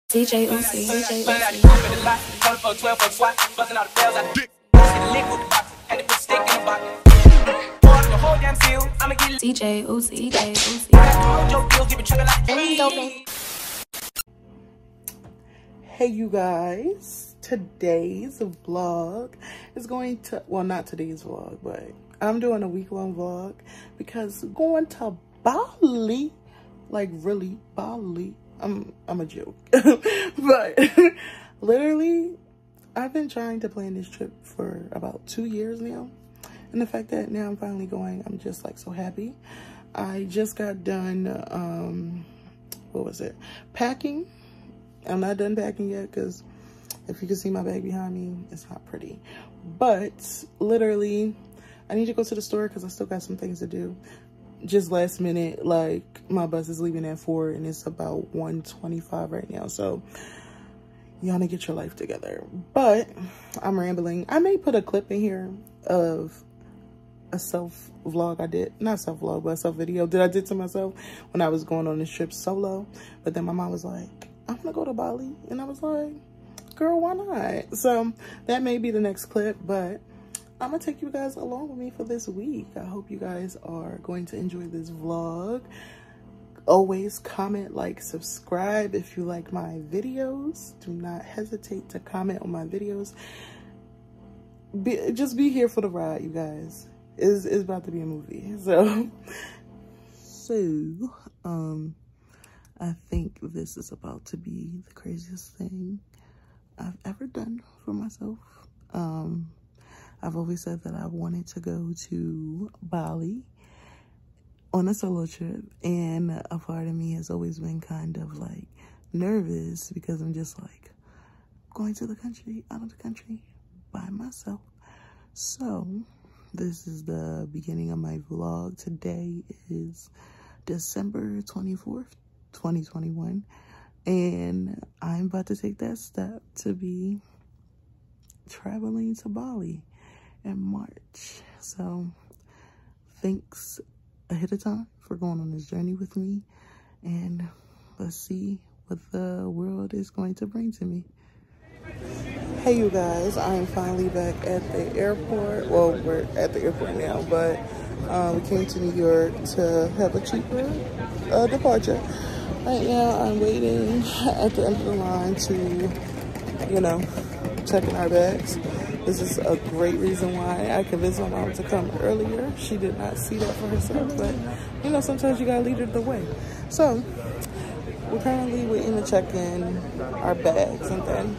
DJ Uzi, DJ Uzi. DJ Uzi, DJ Uzi. Hey you guys, today's vlog is going to, well, not today's vlog, but I'm doing a week-long vlog because going to Bali, like really Bali. I'm a joke, but literally I've been trying to plan this trip for about 2 years now, and the fact that now I'm finally going, I'm just like so happy. I just got done what was it, packing. I'm not done packing yet because if you can see my bag behind me, it's not pretty, but literally I need to go to the store because I still got some things to do. Just last minute, like my bus is leaving at 4 and it's about 1:25 right now, so y'all need to get your life together. But I'm rambling. I may put a clip in here of a self vlog I did, not self vlog, but a self video that I did to myself when I was going on this trip solo. But then my mom was like, I'm gonna go to Bali, and I was like, girl, why not? So that may be the next clip, but I'm gonna take you guys along with me for this week. I hope you guys are going to enjoy this vlog. Always comment, like, subscribe if you like my videos. Do not hesitate to comment on my videos. Just be here for the ride, you guys. It's about to be a movie. So I think this is about to be the craziest thing I've ever done for myself. I've always said that I wanted to go to Bali on a solo trip, and a part of me has always been kind of like nervous because I'm just like going to the country, out of the country by myself. So this is the beginning of my vlog. Today is December 24th, 2021, and I'm about to take that step to be traveling to Bali in March. So thanks ahead of time for going on this journey with me, and let's see what the world is going to bring to me. Hey you guys, I am finally back at the airport. Well, we're at the airport now, but we came to New York to have a cheaper departure. Right now I'm waiting at the end of the line to, you know, check in our bags. This is a great reason why I convinced my mom to come earlier. She did not see that for herself, but you know, sometimes you gotta lead her the way. So we're currently waiting to check in our bags, and then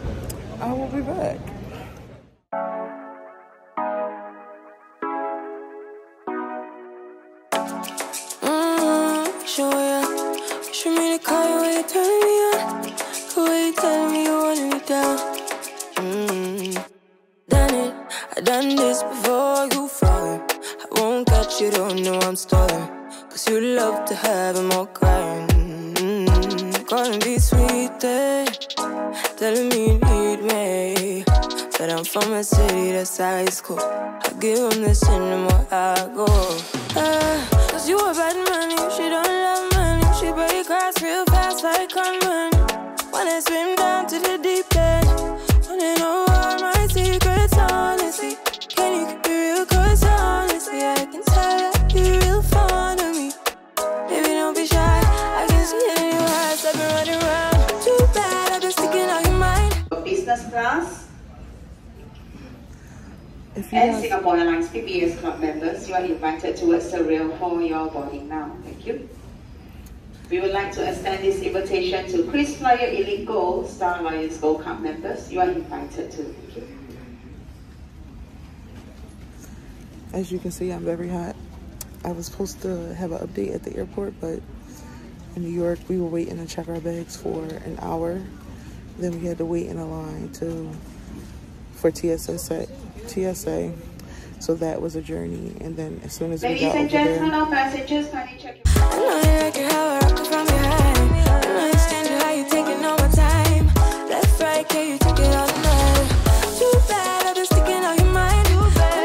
I will be back. Show me the car when you turn me on, the way you tell me you want me down. Done it, I done this before you falling. I won't catch you, don't know I'm stalling, cause you love to have them all crying. Calling me sweet, telling me you need me, but I'm from a city that's high school. I give them this and the more I go. Cause you a bad money, she don't love money. She break grass real fast like conman. Wanna swim down to the deep end, wanna know all my secrets, honestly. Can you keep it real? Cause honestly, I can tell that you're real fond of me. Baby, don't be shy, I can see it in your eyes. I've been running around, too bad, I've been sticking on your mind. Business class If and Singapore Airlines PBS Club members, you are invited towards the rail for your boarding now. Thank you. We would like to extend this invitation to Chris Flyer Elite Gold, Star Alliance Gold Cup members. You are invited to. Thank you. As you can see, I'm very hot. I was supposed to have an update at the airport, but in New York, we were waiting to check our bags for an hour. Then we had to wait in a line for TSA. So that was a journey. And then as soon as we got over there, Ladies and gentlemen, all passengers, kindly check your... I know you like it how I rock it from behind. I don't understand you, how you taking all my time. Left, right, can you take it all night? Too bad, I've been sticking on your mind. I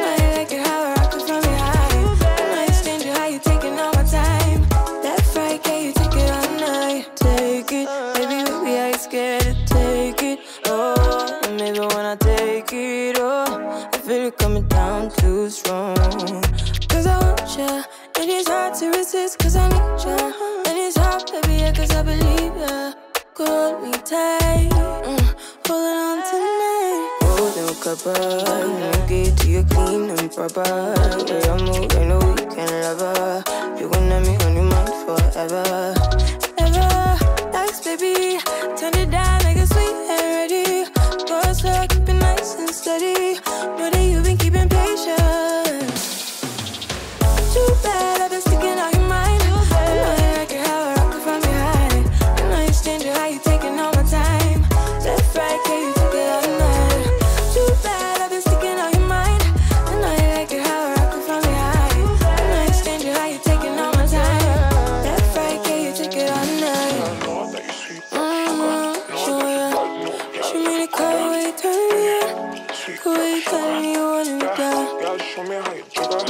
know you like it how I rock it from behind. I don't understand you, how you taking all my time. Left, right, can you take it all night? Take it, baby, I ain't scared. take it, oh. And maybe when I take it, oh, I feel it coming down too strong. Cause I want ya, and it's hard to resist, cause I need ya. And it's hard, baby, yeah, cause I believe ya. Hold me tight, holding on tonight. Oh, no cover, no get to you clean and proper. Way I move, I know we can love her. You gon' have me on your mind forever, ever. Nice, baby, turn it down like a sweet and ready. Go slow, keep it nice and steady. Know that you've been keeping patience. Too bad I've been sticking out your mind. I know you like it how I rock it from behind. I know you stand it, how you taking all my time. Left, right, can you take it all night? Too bad I've been sticking out your mind. I know you like it how I rock it from behind. I know you stand it, how you taking all my time. Left, right, can you take it all night? Show me the color where you turn me on. The way you tell me you want me down. Show me how you jigger.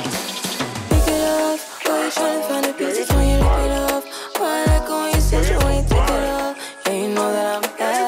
Pick it up, why you tryna find the pieces when you lick it up? Why I like it when you sit it when you take it off? Yeah, you know that I'm bad.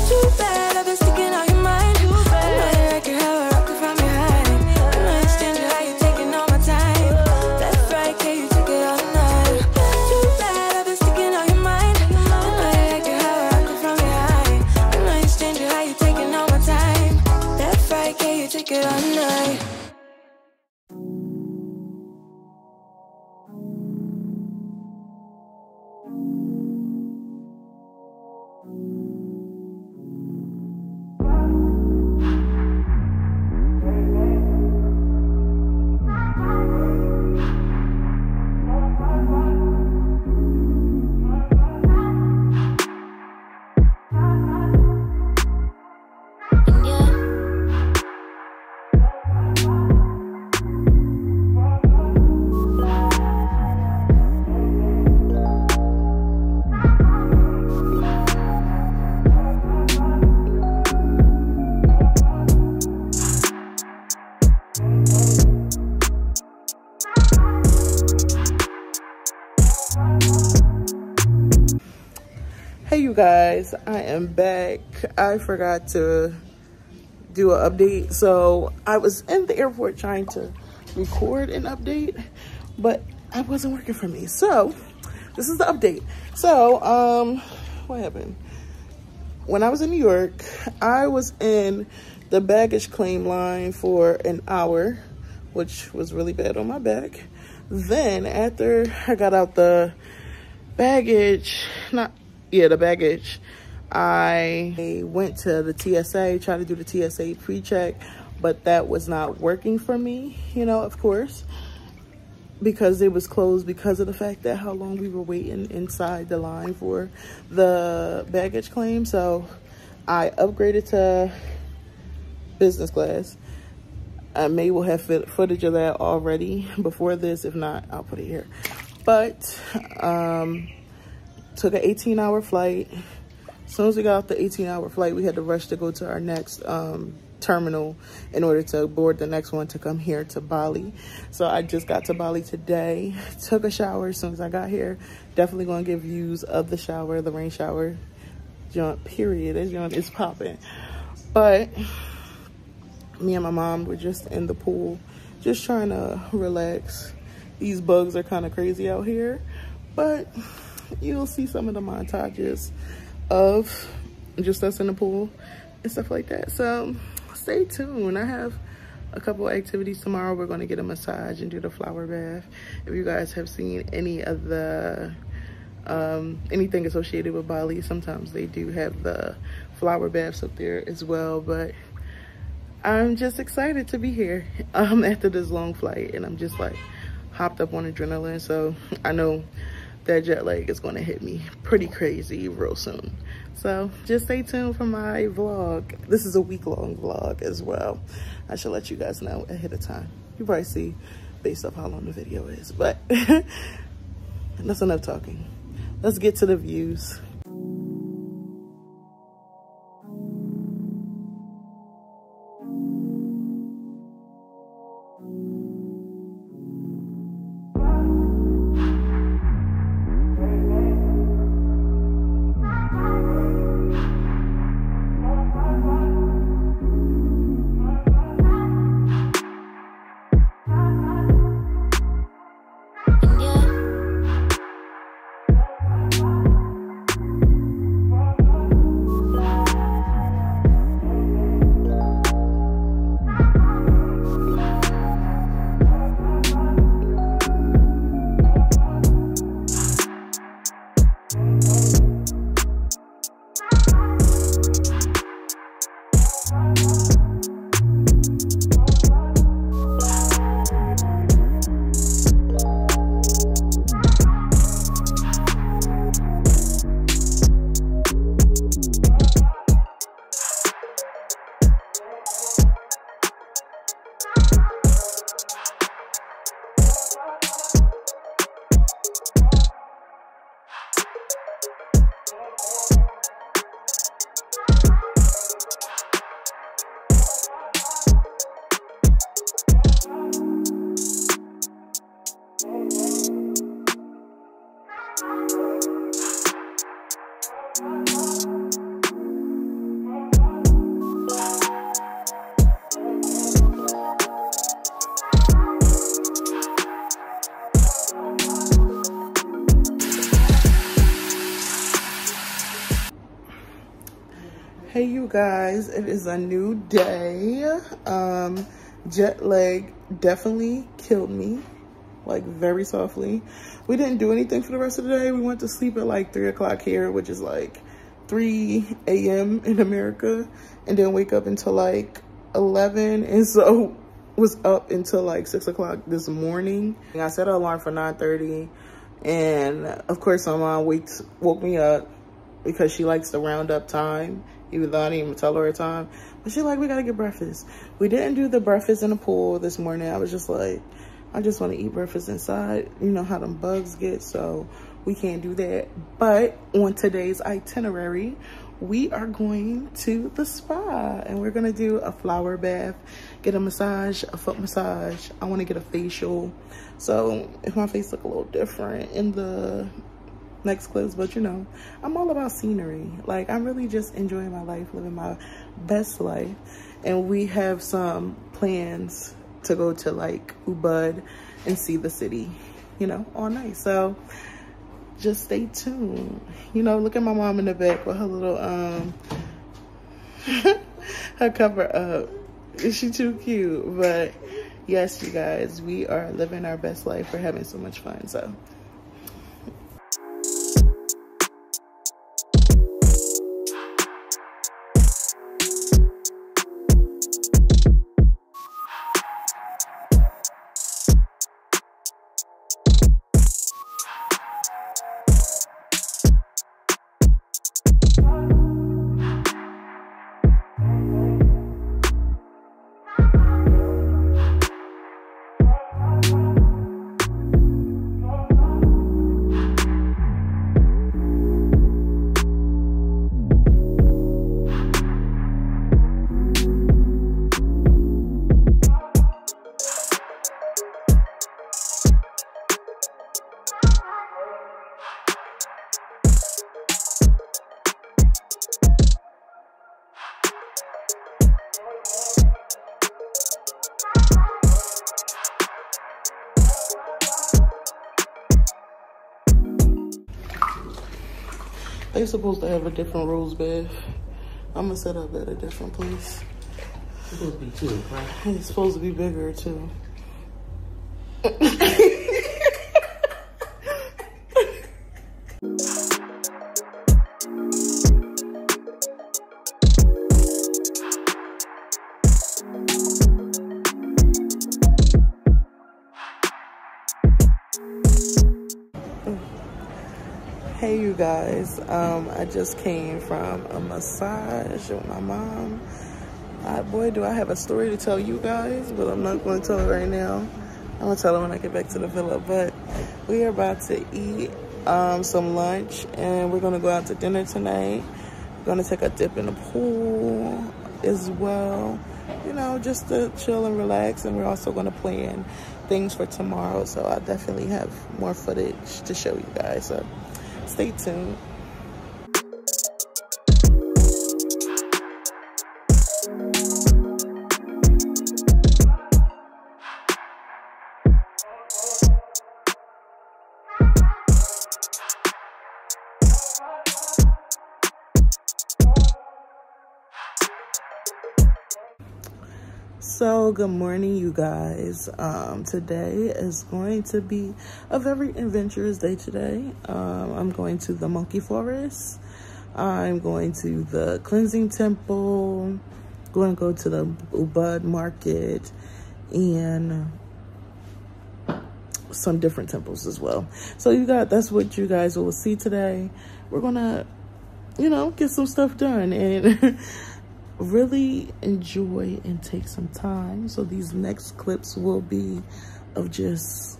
Too bad I've been sticking out your mind. I know you like it how I rock it from behind. I know you stand it, how you taking all my time. Left, right, can you take it all night? Too bad I've been sticking out your mind. I know you like it how I rock it from behind. I know you stand it, how you taking all my time. Left, right, can you take it all night? Hey you guys, I am back. I forgot to do an update, so I was in the airport trying to record an update, but it wasn't working for me. So this is the update. So what happened? When I was in New York, I was in the baggage claim line for an hour, which was really bad on my back. Then after I got out the baggage, the baggage, I went to the TSA, tried to do the TSA pre-check, but that was not working for me, you know, of course, because it was closed because of the fact that how long we were waiting inside the line for the baggage claim. So I upgraded to business class. I may will have footage of that already before this. If not, I'll put it here. But took an 18-hour flight. As soon as we got off the 18-hour flight, we had to rush to go to our next terminal in order to board the next one to come here to Bali. So I just got to Bali today. Took a shower as soon as I got here. Definitely going to give views of the shower, the rain shower. Jump, period. This jump is popping. But me and my mom were just in the pool, just trying to relax. These bugs are kind of crazy out here, but you'll see some of the montages of just us in the pool and stuff like that. So stay tuned. I have a couple activities tomorrow. We're going to get a massage and do the flower bath. If you guys have seen any of the anything associated with Bali, sometimes they do have the flower baths up there as well. But I'm just excited to be here after this long flight, and I'm just like hopped up on adrenaline. So I know that jet lag is going to hit me pretty crazy real soon. So just stay tuned for my vlog. This is a week-long vlog as well. I should let you guys know ahead of time. You probably see based off how long the video is, but that's enough talking. Let's get to the views. Hey you guys, it is a new day. Jet lag definitely killed me, like very softly. We didn't do anything for the rest of the day. We went to sleep at like 3 o'clock here, which is like 3 a.m. in America, and then wake up until like 11, and so was up until like 6 o'clock this morning. I set an alarm for 9:30, and of course my mom woke me up because she likes to round up time, even though I didn't even tell her a time. But she like, we gotta get breakfast. We didn't do the breakfast in the pool this morning. I was just like, I just want to eat breakfast inside. You know how them bugs get, so we can't do that. But on today's itinerary, we are going to the spa, and we're gonna do a flower bath, get a massage, a foot massage. I want to get a facial. So if my face look a little different in the next clips, but you know, I'm all about scenery. Like, I'm really just enjoying my life, living my best life. And we have some plans to go to like Ubud and see the city, you know, all night. So just stay tuned. You know, look at my mom in the back with her little her cover up. Is she too cute? But yes, you guys, we are living our best life. We're having so much fun. So they're supposed to have a different rose bath. I'm gonna set up at a different place. It's supposed to be two, right? It's supposed to be bigger too. Hey you guys, I just came from a massage with my mom. Boy, do I have a story to tell you guys, but I'm not going to tell it right now. I'm going to tell it when I get back to the villa. But we are about to eat some lunch, and we're going to go out to dinner tonight. We're going to take a dip in the pool as well, you know, just to chill and relax. And we're also going to plan things for tomorrow, so I definitely have more footage to show you guys. So stay tuned. So good morning, you guys. Today is going to be a very adventurous day today. I'm going to the monkey forest. I'm going to the cleansing temple, going to go to the Ubud market, and some different temples as well. So that's what you guys will see today. We're gonna, you know, get some stuff done and really enjoy and take some time. So these next clips will be of just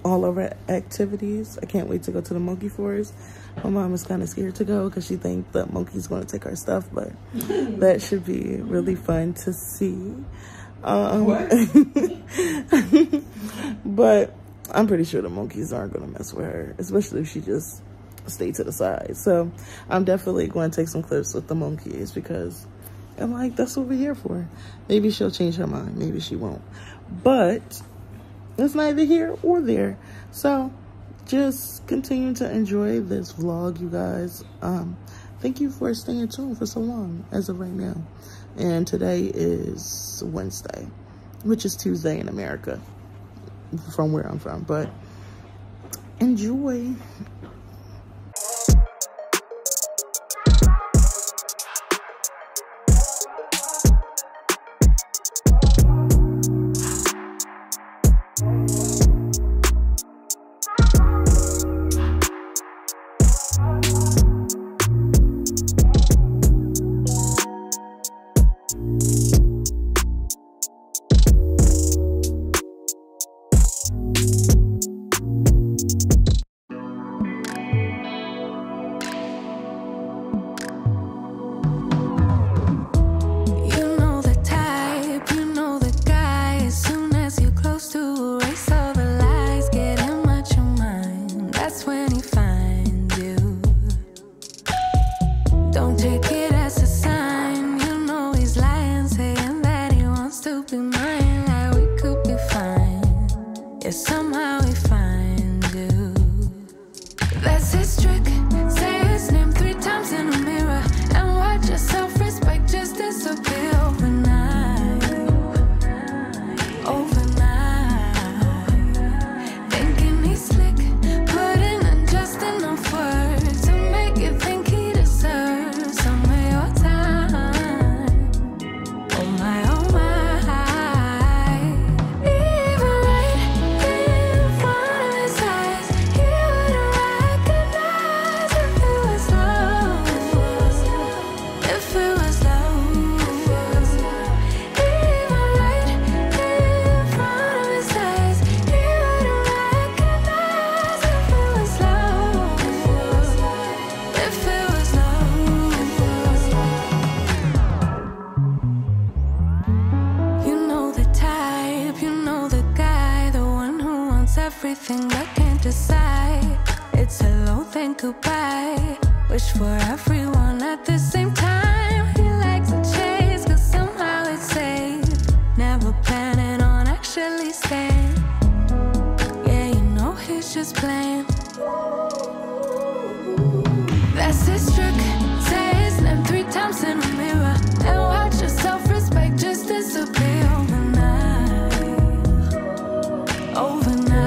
all of our activities. I can't wait to go to the monkey forest. My mom is kind of scared to go because she thinks the monkey's going to take our stuff, but that should be really fun to see. But I'm pretty sure the monkeys aren't going to mess with her, especially if she just stay to the side. So I'm definitely going to take some clips with the monkeys because I'm like, that's what we're here for. Maybe she'll change her mind. Maybe she won't. But it's neither here or there. So just continue to enjoy this vlog, you guys. Thank you for staying tuned for so long as of right now. And today is Wednesday, which is Tuesday in America from where I'm from. But enjoy. Everything I can't decide. It's hello, then goodbye. Wish for everyone at the same time. He likes a chase, cause somehow it's safe. Never planning on actually staying. Yeah, you know he's just playing. That's his trick. Say his name 3 times in a mirror and watch your self-respect just disappear overnight. Overnight.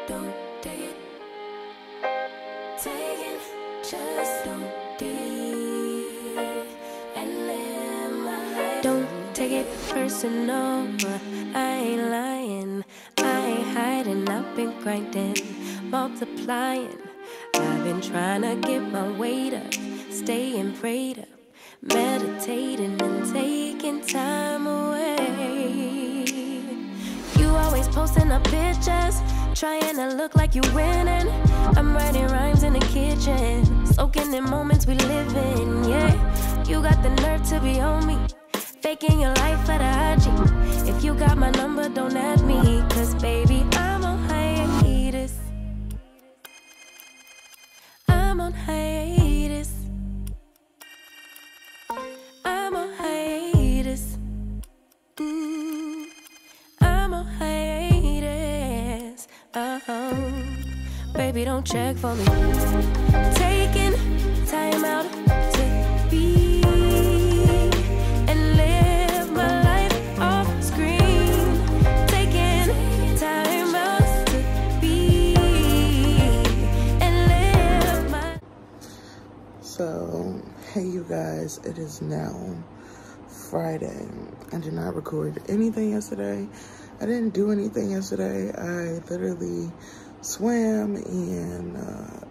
don't take it. Take it, just don't and live my life. Don't take it personal, I ain't lying, I ain't hiding. I've been grinding, multiplying. I've been trying to get my weight up, staying prayed up, meditating and taking time away. You always posting up pictures, trying to look like you winning. I'm writing rhymes in the kitchen, soaking in moments we live in, yeah. You got the nerve to be on me, faking your life for the IG. If you got my number, don't add me, cause baby, I'm on hiatus. I'm on hiatus. I'm on hiatus. I'm on hiatus. Baby, don't check for me. Taking time out to be and live my life off screen. Taking time out to be and live my. So, hey you guys, it is now Friday. I did not record anything yesterday. I didn't do anything yesterday. I literally swam and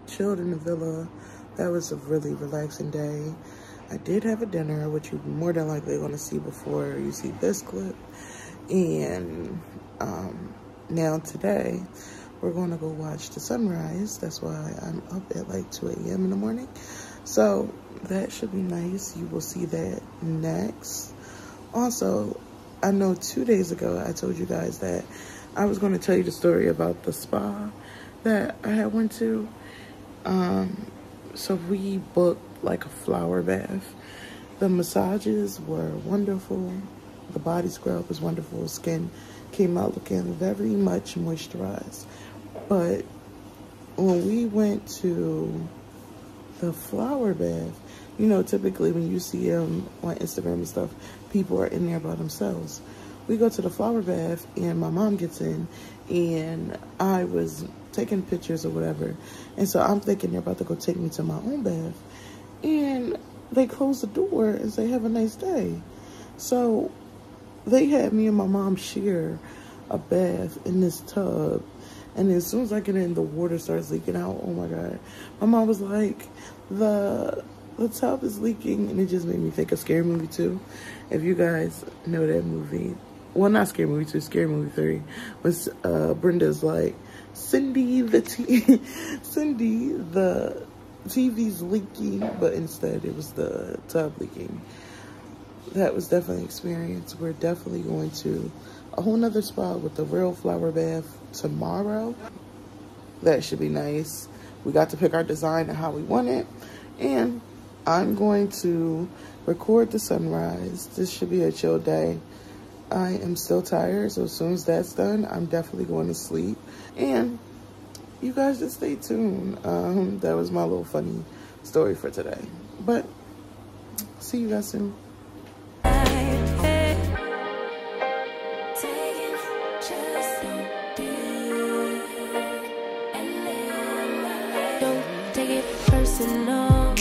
chilled in the villa. That was a really relaxing day. I did have a dinner, which you're more than likely going to see before you see this clip. And now today, we're going to go watch the sunrise. That's why I'm up at like 2 a.m. in the morning. So that should be nice. You will see that next. Also, I know 2 days ago, I told you guys that I was going to tell you the story about the spa that I had went to. So we booked like a flower bath. The massages were wonderful. The body scrub was wonderful. Skin came out looking very much moisturized. But when we went to the flower bath, you know, typically when you see them on Instagram and stuff, people are in there by themselves. We go to the flower bath and my mom gets in and I was taking pictures or whatever. And so I'm thinking they're about to go take me to my own bath. And they close the door and say, have a nice day. So they had me and my mom share a bath in this tub. And as soon as I get in, the water starts leaking out. Oh my God. My mom was like, the tub is leaking. And it just made me think of Scary Movie 2. If you guys know that movie. Well, not Scary Movie 2, Scary Movie 3. Was Brenda's like, Cindy, the TV's leaking. But instead, it was the tub leaking. That was definitely an experience. We're definitely going to a whole nother spot with the real flower bath tomorrow. That should be nice. We got to pick our design and how we want it. And I'm going to record the sunrise. This should be a chill day. I am still tired, so as soon as that's done, I'm definitely going to sleep. And you guys just stay tuned. That was my little funny story for today. But see you guys soon. Personal,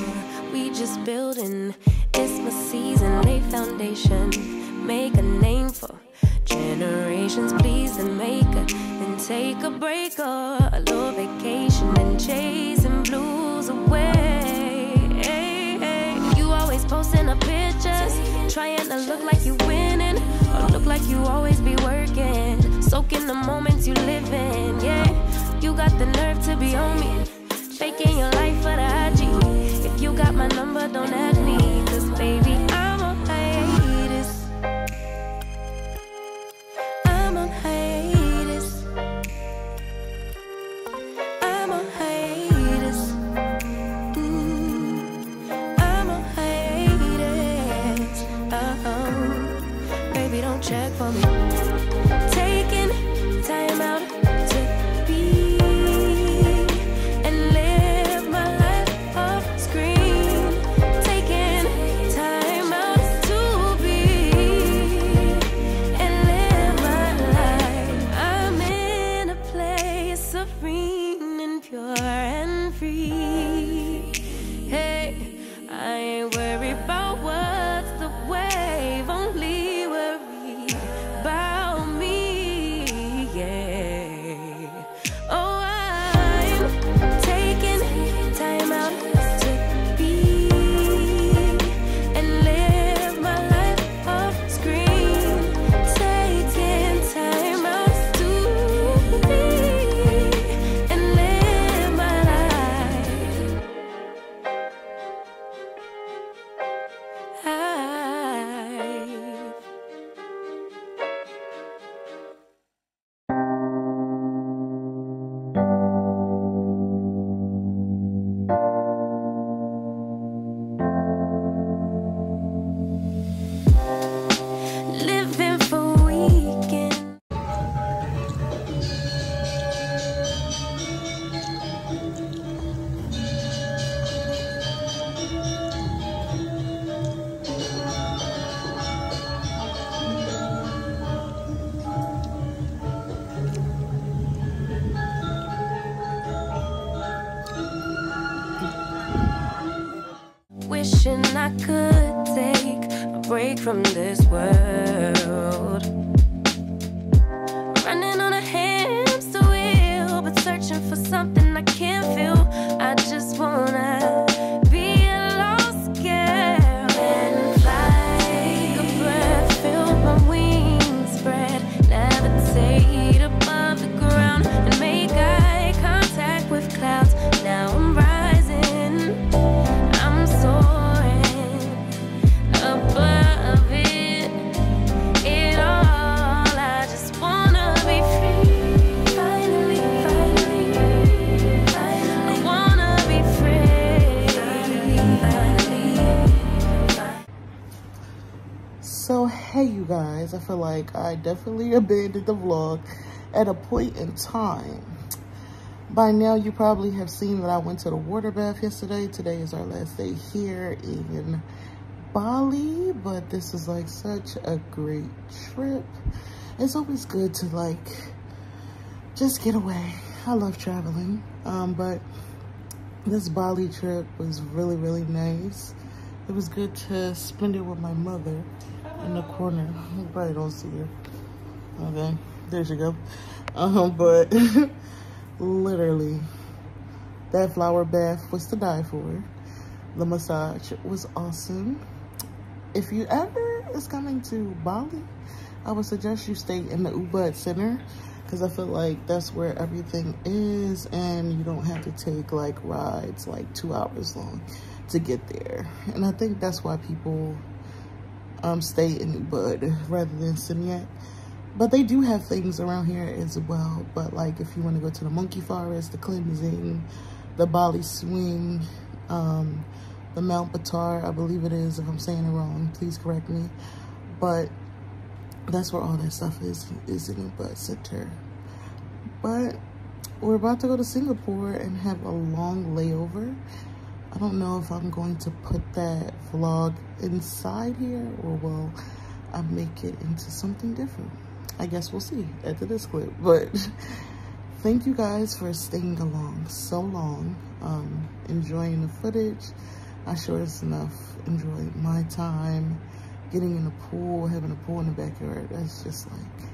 we just building. It's my season, lay foundation, make a name for generations. Please and make and take a break or a little vacation and chasing blues away. You always posting up pictures, trying to look like you winning or look like you always be working, soaking the moments you live in. Yeah, you got the nerve to be on me, faking your life for the IG. If you got my number, don't add me, cause baby, I'm on hiatus. I'm on hiatus. I'm on hiatus. I'm on hiatus. Baby, don't check for me. Taking time out to be and live my life off screen. Taking wishing I could take a break from this world. Running on a hamster wheel, but searching for something I can't feel. I just wanna be a lost girl and fly. Take a breath, feel my wings spread, levitate above the ground and make eye contact with clouds. Now I'm rising, I'm soaring above it all. I just wanna be free. Finally, finally, I wanna be free. So hey you guys, I feel like I definitely abandoned the vlog at a point in time. By now you probably have seen that I went to the water bath yesterday. Today is our last day here in Bali, but this is like such a great trip. It's always good to like just get away. I love traveling, but this Bali trip was really, really nice. It was good to spend it with my mother in the corner. You probably don't see her. Okay, there she go. But literally, that flower bath was to die for. The massage was awesome. If you ever is coming to Bali, I would suggest you stay in the Ubud Center, because I feel like that's where everything is, and you don't have to take like rides like 2 hours long to get there. And I think that's why people stay in Ubud rather than Simyat. But they do have things around here as well. But like if you want to go to the monkey forest, the cleansing, the Bali swing, the Mount Batur, I believe it is. If I'm saying it wrong, please correct me. But that's where all that stuff is in Ubud Center. But we're about to go to Singapore and have a long layover. I don't know if I'm going to put that vlog inside here or will I make it into something different. I guess we'll see after this clip. But thank you guys for staying along so long, enjoying the footage. I sure as enough enjoyed my time getting in the pool, having a pool in the backyard. That's just like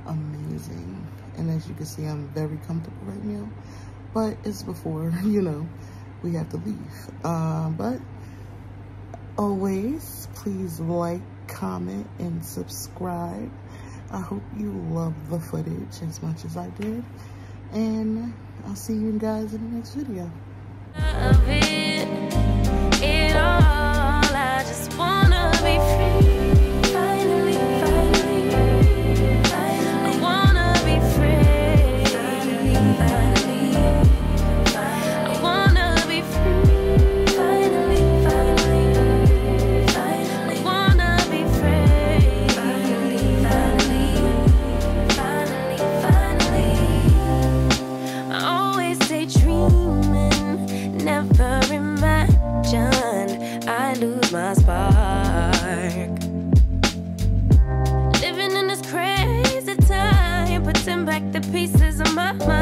amazing. And as you can see, I'm very comfortable right now, but it's before, you know, we have to leave. But always, please like, comment, and subscribe. I hope you love the footage as much as I did. And I'll see you guys in the next video. I just wanna be free. Finally, finally, I wanna be free. Finally, I wanna be free. Finally, finally, I wanna be free. Finally, finally, I always daydreaming, never imagined I lose my spark. Living in this crazy time, putting back the pieces of my mind.